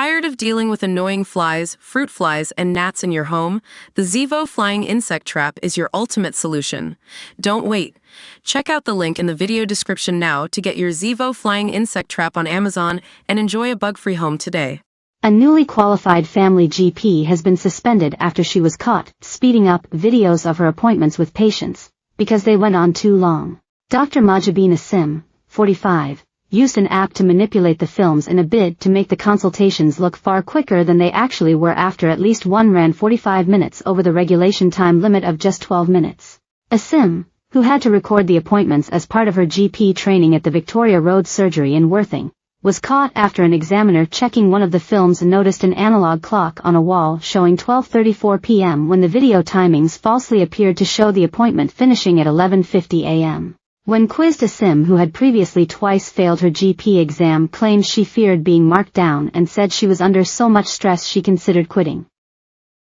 Tired of dealing with annoying flies, fruit flies, and gnats in your home? The Zevo Flying Insect Trap is your ultimate solution. Don't wait. Check out the link in the video description now to get your Zevo Flying Insect Trap on Amazon and enjoy a bug-free home today. A newly qualified family GP has been suspended after she was caught speeding up videos of her appointments with patients because they went on too long. Dr. Majabin Asim, 45, used an app to manipulate the films in a bid to make the consultations look far quicker than they actually were after at least one ran 45 minutes over the regulation time limit of just 12 minutes. Asim, who had to record the appointments as part of her GP training at the Victoria Road Surgery in Worthing, was caught after an examiner checking one of the films noticed an analog clock on a wall showing 12:34 p.m. when the video timings falsely appeared to show the appointment finishing at 11:50 a.m. When quizzed, Asim, who had previously twice failed her GP exam, claimed she feared being marked down and said she was under so much stress she considered quitting.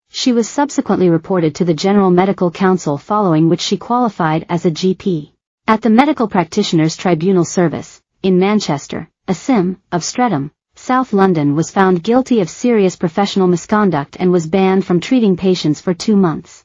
She was subsequently reported to the General Medical Council, following which she qualified as a GP. At the Medical Practitioners Tribunal Service, in Manchester, Asim, of Streatham, South London, was found guilty of serious professional misconduct and was banned from treating patients for 2 months.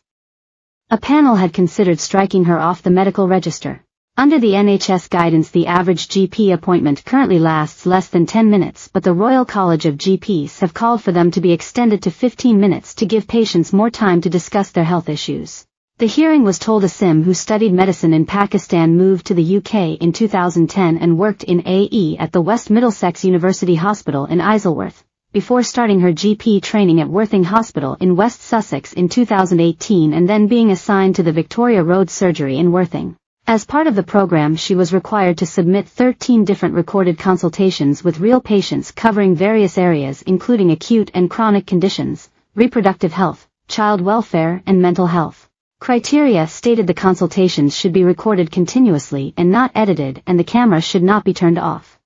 A panel had considered striking her off the medical register. Under the NHS guidance, the average GP appointment currently lasts less than 10 minutes, but the Royal College of GPs have called for them to be extended to 15 minutes to give patients more time to discuss their health issues. The hearing was told Asim, who studied medicine in Pakistan, moved to the UK in 2010 and worked in AE at the West Middlesex University Hospital in Isleworth, before starting her GP training at Worthing Hospital in West Sussex in 2018 and then being assigned to the Victoria Road Surgery in Worthing. As part of the program, she was required to submit 13 different recorded consultations with real patients covering various areas including acute and chronic conditions, reproductive health, child welfare, and mental health. Criteria stated the consultations should be recorded continuously and not edited, and the camera should not be turned off.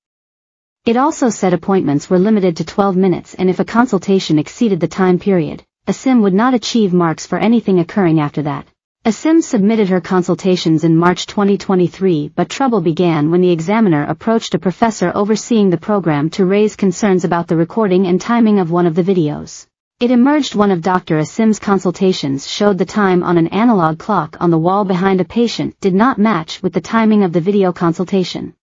It also said appointments were limited to 12 minutes, and if a consultation exceeded the time period, Asim would not achieve marks for anything occurring after that. Asim submitted her consultations in March 2023, but trouble began when the examiner approached a professor overseeing the program to raise concerns about the recording and timing of one of the videos. It emerged one of Dr. Asim's consultations showed the time on an analog clock on the wall behind a patient did not match with the timing of the video consultation.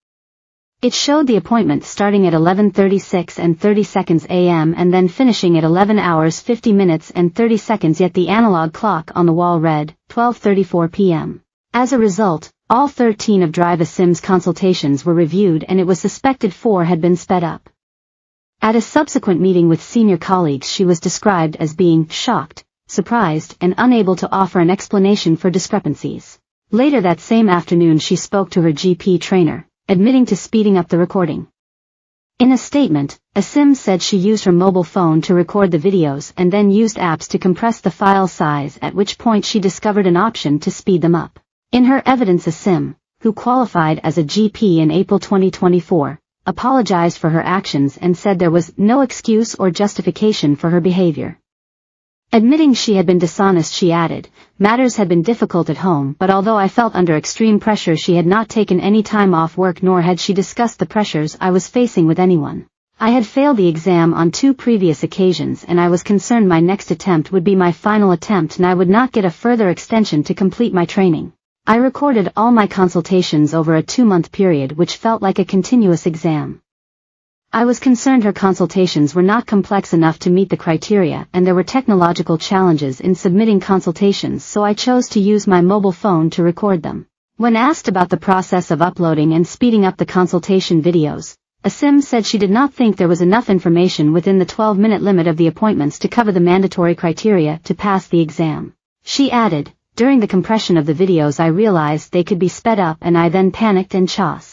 It showed the appointment starting at 11:36 and 30 seconds a.m. and then finishing at 11 hours 50 minutes and 30 seconds, yet the analog clock on the wall read 12:34 p.m. As a result, all 13 of Drive Asim's consultations were reviewed and it was suspected 4 had been sped up. At a subsequent meeting with senior colleagues, she was described as being shocked, surprised, and unable to offer an explanation for discrepancies. Later that same afternoon, she spoke to her GP trainer, admitting to speeding up the recording. In a statement, Asim said she used her mobile phone to record the videos and then used apps to compress the file size, at which point she discovered an option to speed them up. In her evidence, Asim, who qualified as a GP in April 2024, apologized for her actions and said there was no excuse or justification for her behavior. Admitting she had been dishonest, she added, "Matters had been difficult at home, but although I felt under extreme pressure, she had not taken any time off work, nor had she discussed the pressures I was facing with anyone. I had failed the exam on 2 previous occasions and I was concerned my next attempt would be my final attempt and I would not get a further extension to complete my training. I recorded all my consultations over a 2-month period, which felt like a continuous exam. I was concerned her consultations were not complex enough to meet the criteria and there were technological challenges in submitting consultations, so I chose to use my mobile phone to record them." When asked about the process of uploading and speeding up the consultation videos, Asim said she did not think there was enough information within the 12-minute limit of the appointments to cover the mandatory criteria to pass the exam. She added, "During the compression of the videos I realized they could be sped up and I then panicked and chose